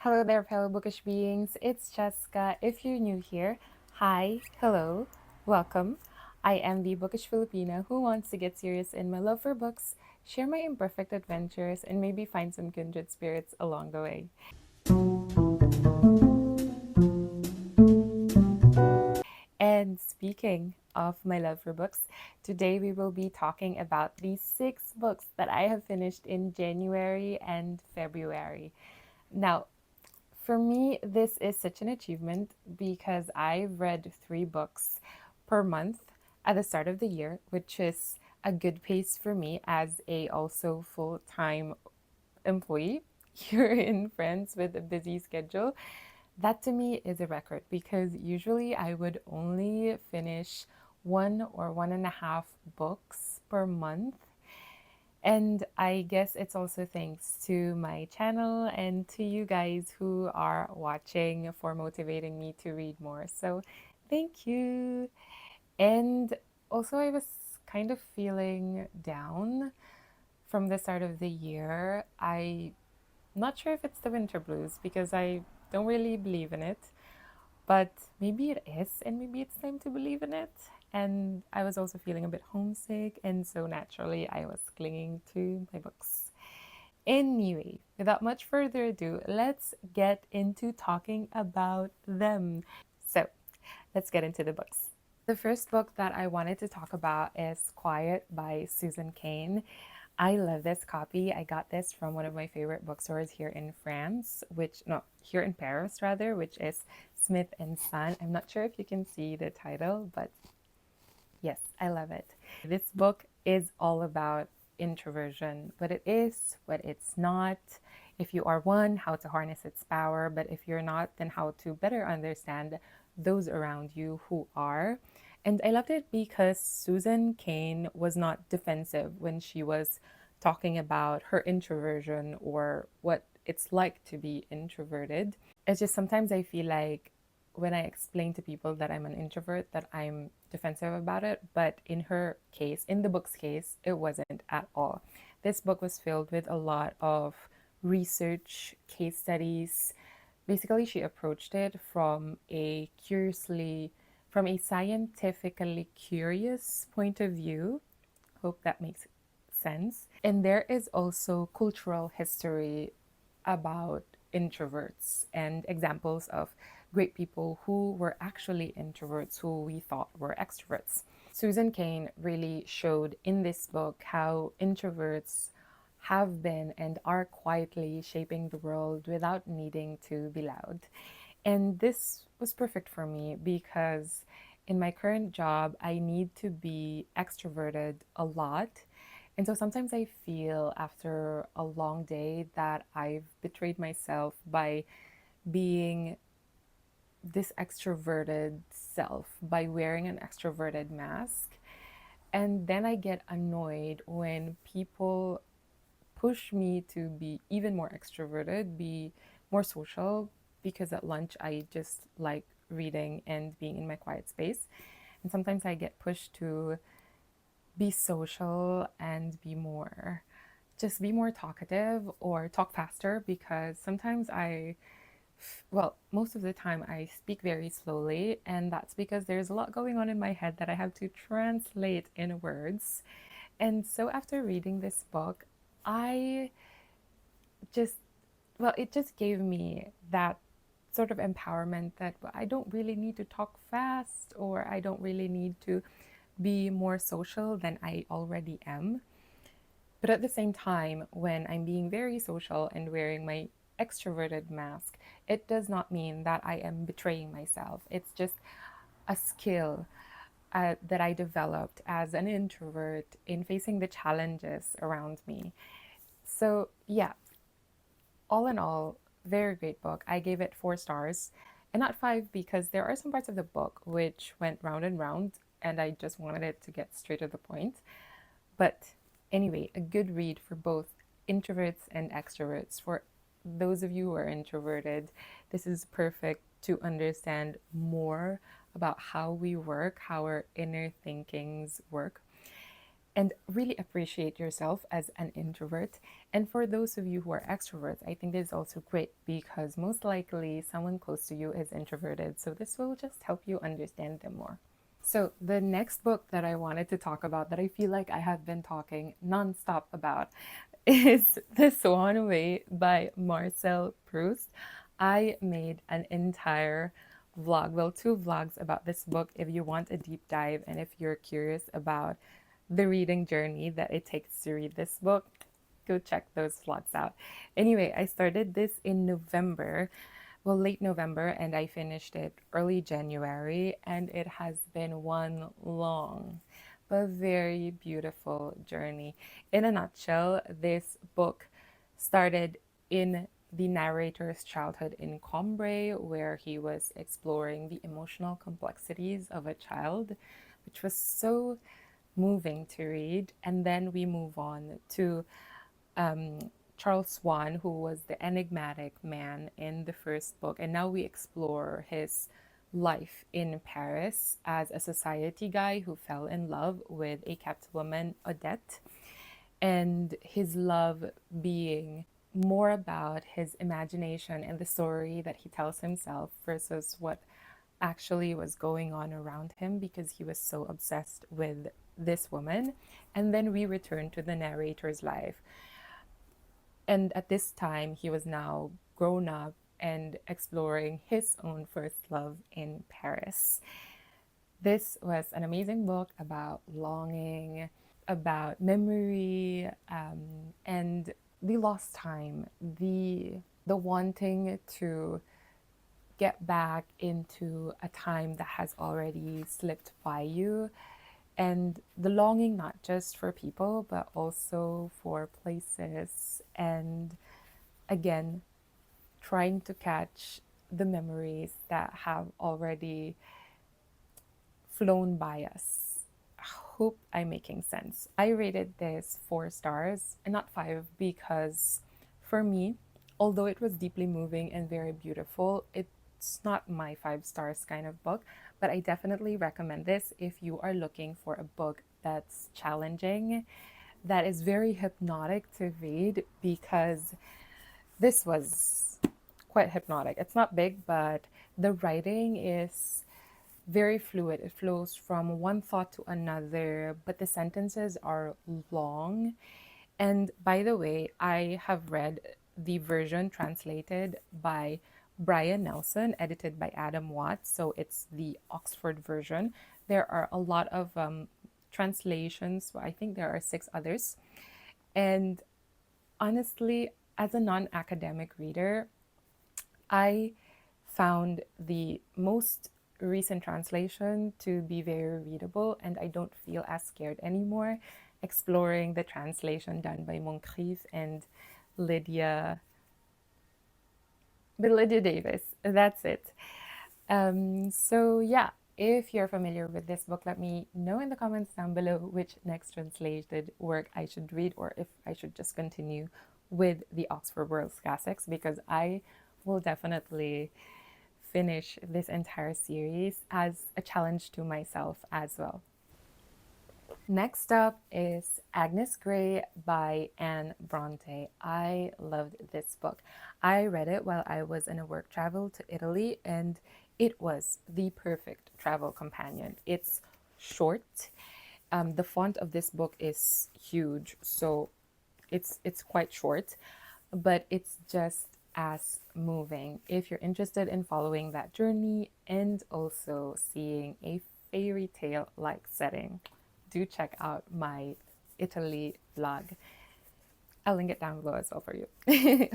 Hello there, fellow bookish beings. It's Jessica. If you're new here, hi, hello, welcome. I am the bookish Filipina who wants to get serious in my love for books, share my imperfect adventures, and maybe find some kindred spirits along the way. And speaking of my love for books, today we will be talking about the 6 books that I have finished in January and February. Now, for me, this is such an achievement because I've read 3 books per month at the start of the year, which is a good pace for me as a also full-time employee here in France with a busy schedule. That to me is a record because usually I would only finish 1 or 1.5 books per month. And I guess it's also thanks to my channel and to you guys who are watching for motivating me to read more. So thank you. And also, I was kind of feeling down from the start of the year. I'm not sure if it's the winter blues because I don't really believe in it, but maybe it is, and maybe it's time to believe in it. And I was also feeling a bit homesick, and so naturally I was clinging to my books. Anyway, without much further ado, let's get into talking about them. So, let's get into the books. The first book that I wanted to talk about is Quiet by Susan Cain. I love this copy. I got this from one of my favorite bookstores here in France, here in Paris rather, which is Smith and Son. I'm not sure if you can see the title, but yes, I love it. This book is all about introversion, what it is, what it's not. If you are one, how to harness its power, but if you're not, then how to better understand those around you who are. And I loved it because Susan Cain was not defensive when she was talking about her introversion or what it's like to be introverted. It's just sometimes I feel like when I explain to people that I'm an introvert, that I'm defensive about it. But in her case, in the book's case, it wasn't at all. This book was filled with a lot of research, case studies. Basically, she approached it from a scientifically curious point of view. Hope that makes sense. And there is also cultural history about introverts and examples of great people who were actually introverts who we thought were extroverts. Susan Cain really showed in this book how introverts have been and are quietly shaping the world without needing to be loud. And this was perfect for me because in my current job, I need to be extroverted a lot. And so sometimes I feel after a long day that I've betrayed myself by being this extroverted self, by wearing an extroverted mask. And then I get annoyed when people push me to be even more extroverted, be more social, because at lunch I just like reading and being in my quiet space. And sometimes I get pushed to be social and be more talkative or talk faster because sometimes most of the time I speak very slowly, and that's because there's a lot going on in my head that I have to translate in words. And so after reading this book, I just, it just gave me that sort of empowerment that I don't really need to talk fast or I don't really need to be more social than I already am. But at the same time, when I'm being very social and wearing my extroverted mask, it does not mean that I am betraying myself. It's just a skill that I developed as an introvert in facing the challenges around me. So, yeah, all in all, very great book. I gave it 4 stars and not 5 because there are some parts of the book which went round and round and I just wanted it to get straight to the point. But anyway, a good read for both introverts and extroverts. For those of you who are introverted, this is perfect to understand more about how we work, how our inner thinkings work. and really appreciate yourself as an introvert. And for those of you who are extroverts, I think this is also great because most likely someone close to you is introverted. So this will just help you understand them more. So, the next book that I wanted to talk about, that I feel like I have been talking nonstop about, is The Swan Away by Marcel Proust. I made an entire vlog, well, two vlogs about this book if you want a deep dive and if you're curious about the reading journey that it takes to read this book. Go check those vlogs out. Anyway, I started this in November, well, late November, and I finished it early January, and it has been one long but very beautiful journey. In a nutshell, this book started in the narrator's childhood in Combray, where he was exploring the emotional complexities of a child, which was so moving to read. And then we move on to um, Charles Swan, who was the enigmatic man in the first book. And now we explore his life in Paris as a society guy who fell in love with a kept woman, Odette, and his love being more about his imagination and the story that he tells himself versus what actually was going on around him because he was so obsessed with this woman. And then we return to the narrator's life, and at this time, he was now grown up and exploring his own first love in Paris. This was an amazing book about longing, about memory, and the lost time, the wanting to get back into a time that has already slipped by you, and the longing not just for people but also for places, and again trying to catch the memories that have already flown by us. I hope I'm making sense. I rated this 4 stars and not 5 because for me, although it was deeply moving and very beautiful, it's not my 5 stars kind of book, but I definitely recommend this if you are looking for a book that's challenging, that is very hypnotic to read, because this was quite hypnotic. It's not big, but the writing is very fluid. It flows from one thought to another, but the sentences are long. And by the way, I have read the version translated by Brian Nelson, edited by Adam Watts. So it's the Oxford version. There are a lot of translations. I think there are 6 others. And honestly, as a non academic reader, I found the most recent translation to be very readable, and I don't feel as scared anymore exploring the translation done by Moncrief and Lydia, Lydia Davis. That's it. So yeah, if you're familiar with this book, let me know in the comments down below which next translated work I should read, or if I should just continue with the Oxford World's Classics, because I will definitely finish this entire series as a challenge to myself as well. Next up is Agnes Grey by Anne Bronte. I loved this book. I read it while I was in a work travel to Italy, and it was the perfect travel companion. It's short. The font of this book is huge, so it's quite short, but it's just as moving if you're interested in following that journey and also seeing a fairy tale like setting. Do check out my Italy vlog. I'll link it down below as well for you.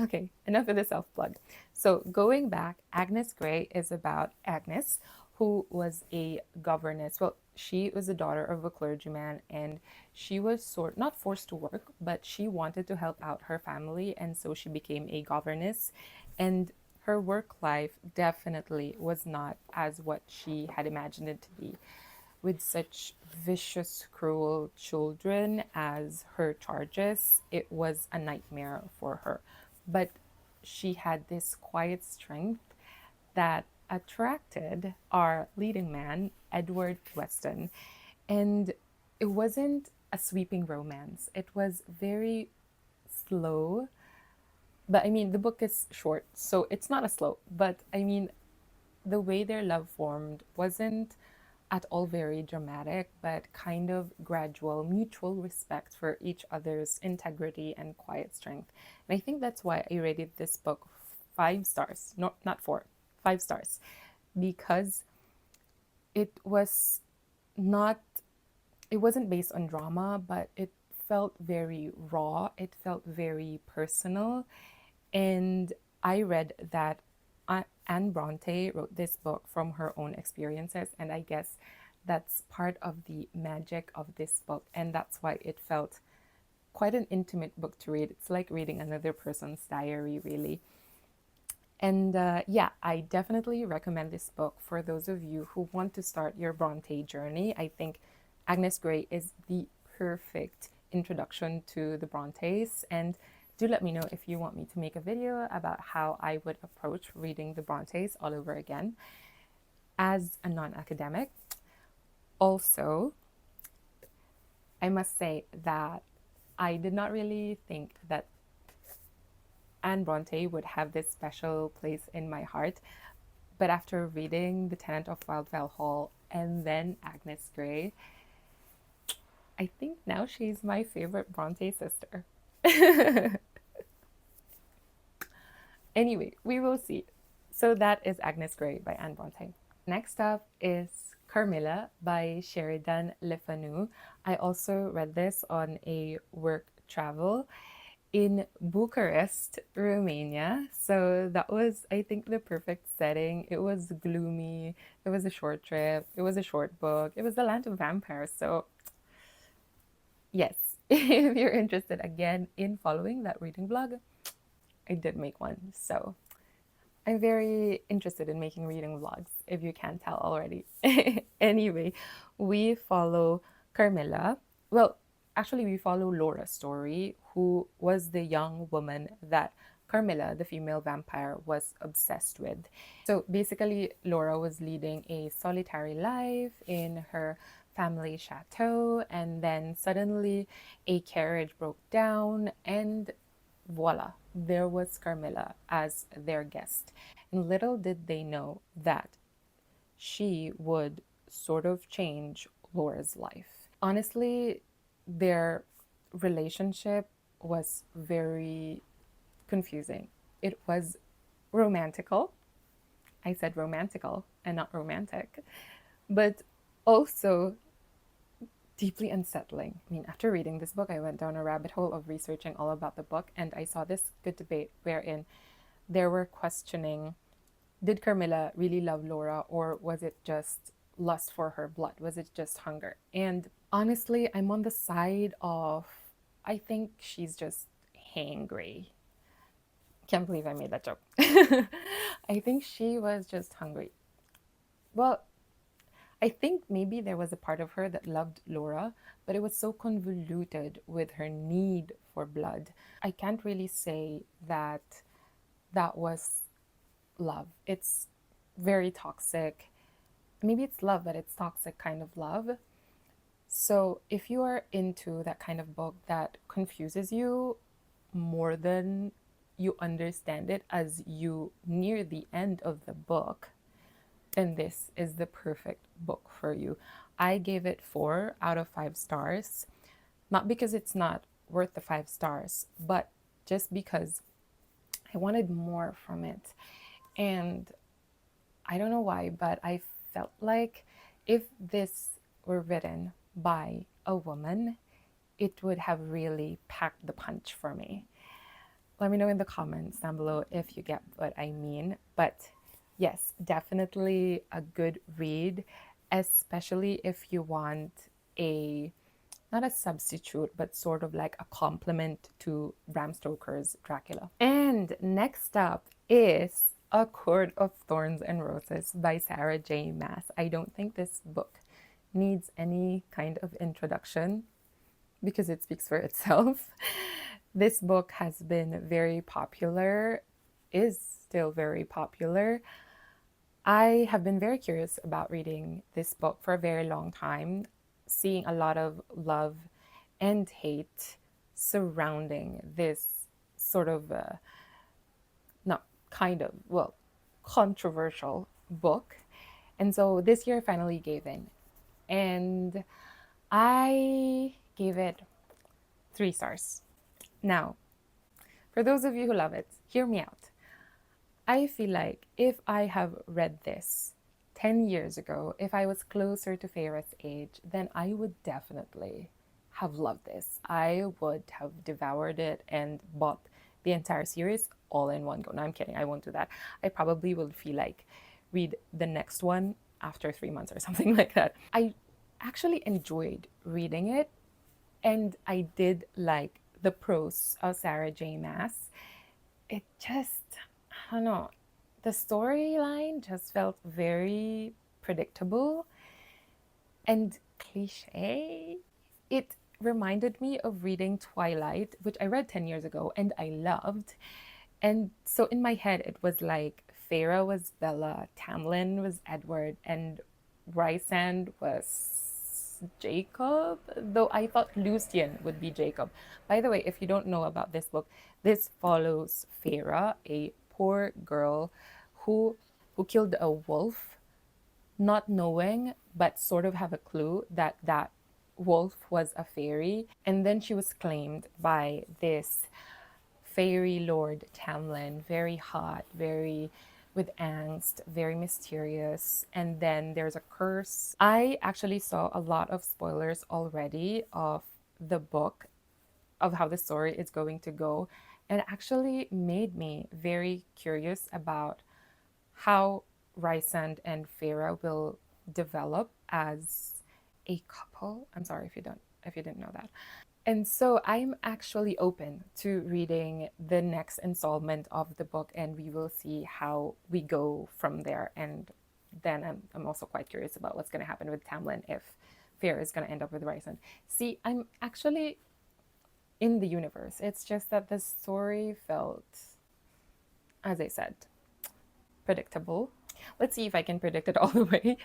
Okay, enough of the self plug. So, going back, Agnes Grey is about Agnes, who was a governess. Well, she was the daughter of a clergyman, and she was not forced to work, but she wanted to help out her family, and so she became a governess. And her work life definitely was not as what she had imagined it to be, with such vicious, cruel children as her charges. It was a nightmare for her. But she had this quiet strength that attracted our leading man, Edward Weston. And it wasn't a sweeping romance. It was very slow, but I mean, the book is short, so it's not a slow, but I mean, the way their love formed wasn't at all very dramatic, but kind of gradual, mutual respect for each other's integrity and quiet strength. And I think that's why I rated this book 5 stars, not four, 5 stars, because it was not, it wasn't based on drama, but it felt very raw. It felt very personal. And I read that Anne Bronte wrote this book from her own experiences, and I guess that's part of the magic of this book, and that's why it felt quite an intimate book to read. It's like reading another person's diary, really. And yeah, I definitely recommend this book for those of you who want to start your Bronte journey. I think Agnes Grey is the perfect introduction to the Brontes. And do let me know if you want me to make a video about how I would approach reading the Brontes all over again as a non-academic. Also, I must say that I did not really think that Anne Bronte would have this special place in my heart. But after reading The Tenant of Wildfell Hall and then Agnes Grey, I think now she's my favorite Bronte sister. Anyway, we will see. So that is Agnes Grey by Anne Bronte. Next up is Carmilla by Sheridan Le Fanu. I also read this on a work travel in Bucharest, Romania. So that was, I think, the perfect setting. It was gloomy. It was a short trip. It was a short book. It was the land of vampires. So yes, if you're interested again in following that reading blog, I did make one. So I'm very interested in making reading vlogs, if you can't tell already. Anyway, we follow Carmilla. Well, actually, we follow Laura's story, who was the young woman that Carmilla, the female vampire, was obsessed with. So basically, Laura was leading a solitary life in her family chateau, and then suddenly a carriage broke down, and voila, there was Carmilla as their guest. And little did they know that she would sort of change Laura's life. Honestly, their relationship was very confusing. It was romantical. I said romantical and not romantic, but also deeply unsettling. I mean, after reading this book, I went down a rabbit hole of researching all about the book, and I saw this good debate wherein they were questioning, did Carmilla really love Laura, or was it just lust for her blood? Was it just hunger? And honestly, I'm on the side of, I think she's just hangry. Can't believe I made that joke. I think she was just hungry. Well, I think maybe there was a part of her that loved Laura, but it was so convoluted with her need for blood. I can't really say that that was love. It's very toxic. Maybe it's love, but it's toxic kind of love. So if you are into that kind of book that confuses you more than you understand it as you near the end of the book, then this is the perfect book for you. I gave it 4 out of 5 stars, not because it's not worth the 5 stars, but just because I wanted more from it. And I don't know why, but I felt like if this were written by a woman, it would have really packed the punch for me. Let me know in the comments down below if you get what I mean. But yes, definitely a good read, especially if you want a, not a substitute, but sort of like a complement to Bram Stoker's Dracula. And next up is A Court of Thorns and Roses by Sarah J. Maas. I don't think this book needs any kind of introduction because it speaks for itself. This book has been very popular, is still very popular. I have been very curious about reading this book for a very long time, seeing a lot of love and hate surrounding this sort of, not kind of, well, controversial book. And so this year I finally gave in. And I gave it 3 stars. Now, for those of you who love it, hear me out. I feel like if I have read this 10 years ago, if I was closer to Farah's age, then I would definitely have loved this. I would have devoured it and bought the entire series all in one go. No, I'm kidding. I won't do that. I probably will feel like read the next one after 3 months or something like that. I actually enjoyed reading it, and I did like the prose of Sarah J. Maas. It just, I don't know, the storyline just felt very predictable and cliche. It reminded me of reading Twilight, which I read 10 years ago and I loved. And so in my head, it was like Farah was Bella, Tamlin was Edward, and Rysand was Jacob, though I thought Lucian would be Jacob. By the way, if you don't know about this book, this follows Farah, a poor girl who killed a wolf, not knowing but sort of have a clue that that wolf was a fairy, and then she was claimed by this fairy lord Tamlin, very hot, very with angst, very mysterious, and then there's a curse. I actually saw a lot of spoilers already of the book, of how the story is going to go, and it actually made me very curious about how Rysand and Farah will develop as a couple. I'm sorry if you didn't know that. And so I'm actually open to reading the next installment of the book, and we will see how we go from there. And then I'm also quite curious about what's going to happen with Tamlin if Fair is going to end up with Rysand. See, I'm actually in the universe. It's just that the story felt, as I said, predictable. Let's see if I can predict it all the way.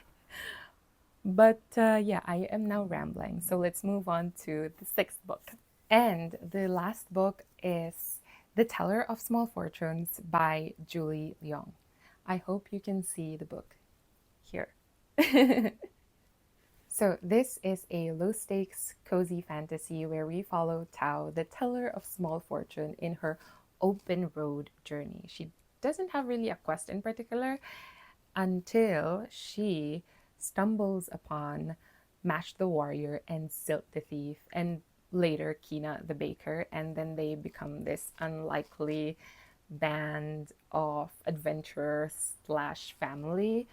But yeah, I am now rambling. So let's move on to the sixth book. And the last book is The Teller of Small Fortunes by Julie Leong. I hope you can see the book here. So this is a low-stakes, cozy fantasy where we follow Tao, the teller of small fortune, in her open road journey. She doesn't have really a quest in particular until she stumbles upon Mash the Warrior and Silt the Thief, and later Kina the Baker, and then they become this unlikely band of adventurers slash family.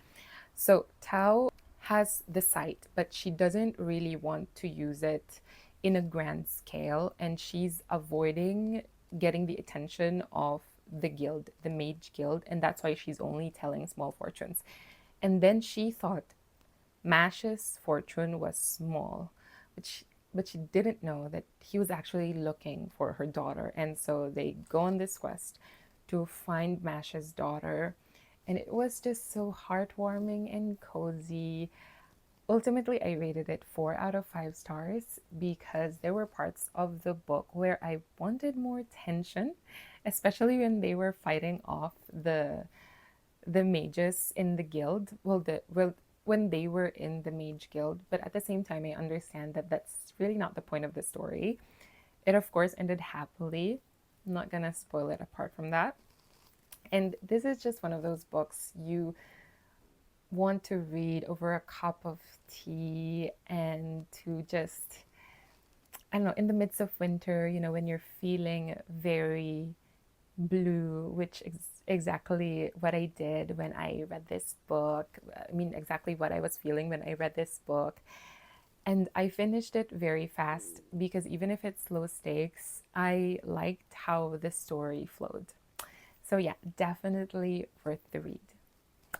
So Tao has the site, but she doesn't really want to use it in a grand scale, and she's avoiding getting the attention of the guild, the Mage Guild, and that's why she's only telling small fortunes. And then she thought Mash's fortune was small, but she didn't know that he was actually looking for her daughter. And so they go on this quest to find Mash's daughter, and it was just so heartwarming and cozy. Ultimately, I rated it 4 out of 5 stars because there were parts of the book where I wanted more tension, especially when they were fighting off the mages in the guild. When they were in the mage guild, but at the same time, I understand that that's really not the point of the story. It of course ended happily. I'm not gonna spoil it apart from that. And this is just one of those books you want to read over a cup of tea and to just, I don't know, in the midst of winter, you know, when you're feeling very blue, which is exactly what I did when I read this book. I mean, exactly what I was feeling when I read this book. And I finished it very fast because even if it's low stakes, I liked how the story flowed. So yeah, definitely worth the read.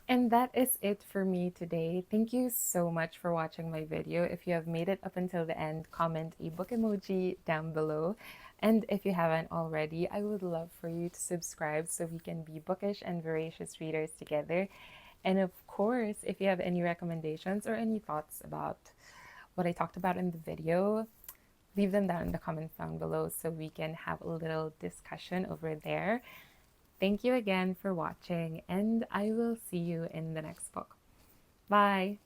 And that is it for me today. Thank you so much for watching my video. If you have made it up until the end, comment a book emoji down below. And if you haven't already, I would love for you to subscribe so we can be bookish and voracious readers together. And of course, if you have any recommendations or any thoughts about what I talked about in the video, leave them down in the comments down below so we can have a little discussion over there. Thank you again for watching, and I will see you in the next book. Bye.